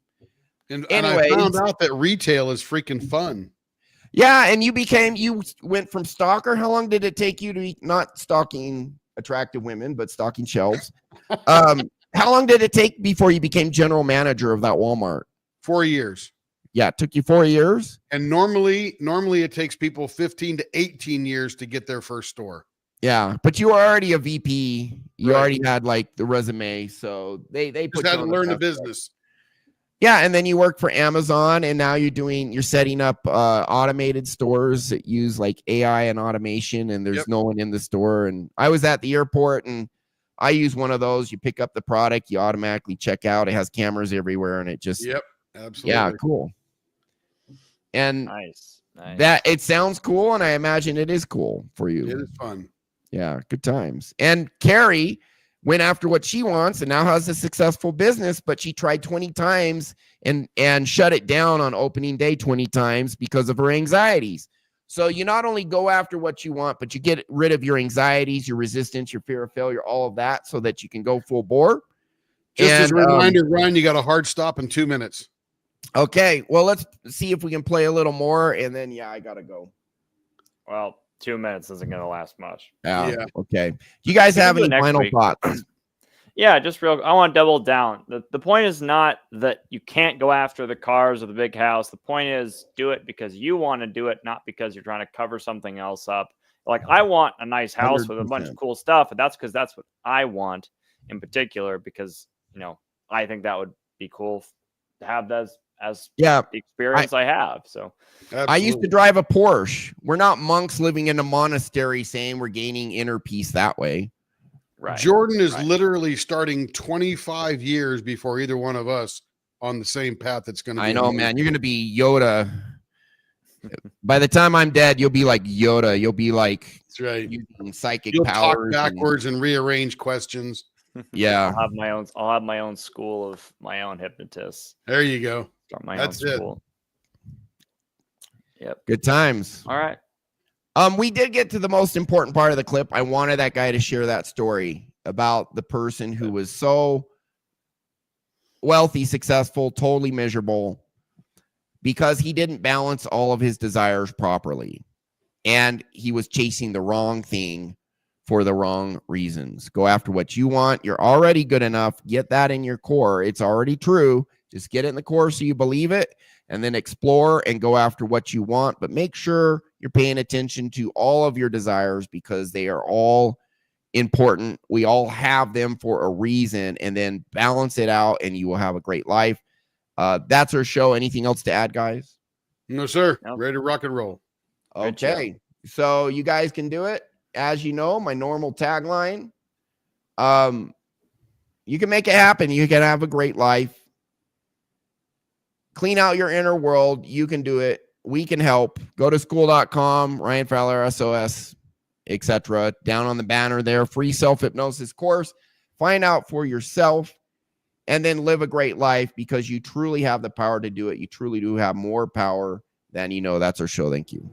And I found out that retail is freaking fun. Yeah. And you went from stalker. How long did it take you to be not stalking attractive women, but stalking shelves? How long did it take before you became general manager of that Walmart? 4 years. Yeah, it took you 4 years. And normally it takes people 15 to 18 years to get their first store. Yeah, but you were already a VP. You already had like the resume, so they put you had to learn the business. Yeah, and then you work for Amazon, and now you're setting up automated stores that use like AI and automation, and there's no one in the store. And I was at the airport, and I use one of those. You pick up the product, you automatically check out. It has cameras everywhere, and it just absolutely. Yeah, cool. And nice. That it sounds cool, and I imagine it is cool for you. It is fun. Yeah, good times. And Carrie went after what she wants and now has a successful business, but she tried 20 times and shut it down on opening day 20 times because of her anxieties. So you not only go after what you want, but you get rid of your anxieties, your resistance, your fear of failure, all of that, so that you can go full bore. As a reminder, Ryan, you got a hard stop in 2 minutes. Okay, well, let's see if we can play a little more, and then, I got to go. Well, 2 minutes isn't going to last much. Yeah. Okay. Do you guys have any final thoughts? Yeah, just real. I want to double down. The point is not that you can't go after the cars or the big house. The point is do it because you want to do it, not because you're trying to cover something else up. Like I want a nice house with a bunch of 100%. cool stuff, and that's because that's what I want in particular. Because I think that would be cool to have that as Yeah, the experience I have. So I used to Absolutely. drive a Porsche. We're not monks living in a monastery saying we're gaining inner peace that way. right, Jordan is right. literally starting 25 years before either one of us on the same path. That's going to be. I know, amazing. man. You're gonna be Yoda. By the time I'm dead, you'll be like Yoda. You'll be like That's right. using psychic You'll talk powers. backwards and rearrange questions. Yeah. I'll have my own school of my own hypnotists. There you go. Start my That's own it. school. Yep. Good times. All right. We did get to the most important part of the clip. I wanted that guy to share that story about the person who was so wealthy, successful, totally miserable because he didn't balance all of his desires properly. And he was chasing the wrong thing for the wrong reasons. Go after what you want. You're already good enough. Get that in your core. It's already true. Just get it in the core so you believe it, and then explore and go after what you want. But make sure you're paying attention to all of your desires because they are all important. We all have them for a reason, and then balance it out and you will have a great life. That's our show. Anything else to add, guys? No, sir. Nope. Ready to rock and roll. Good show. Okay. So you guys can do it. As you know, my normal tagline, you can make it happen. You can have a great life. Clean out your inner world. You can do it. We can help. Go to school.com, RyanFowlerSOS, etc. Down on the banner there, free self-hypnosis course. Find out for yourself and then live a great life because you truly have the power to do it. You truly do have more power than you know. That's our show. Thank you.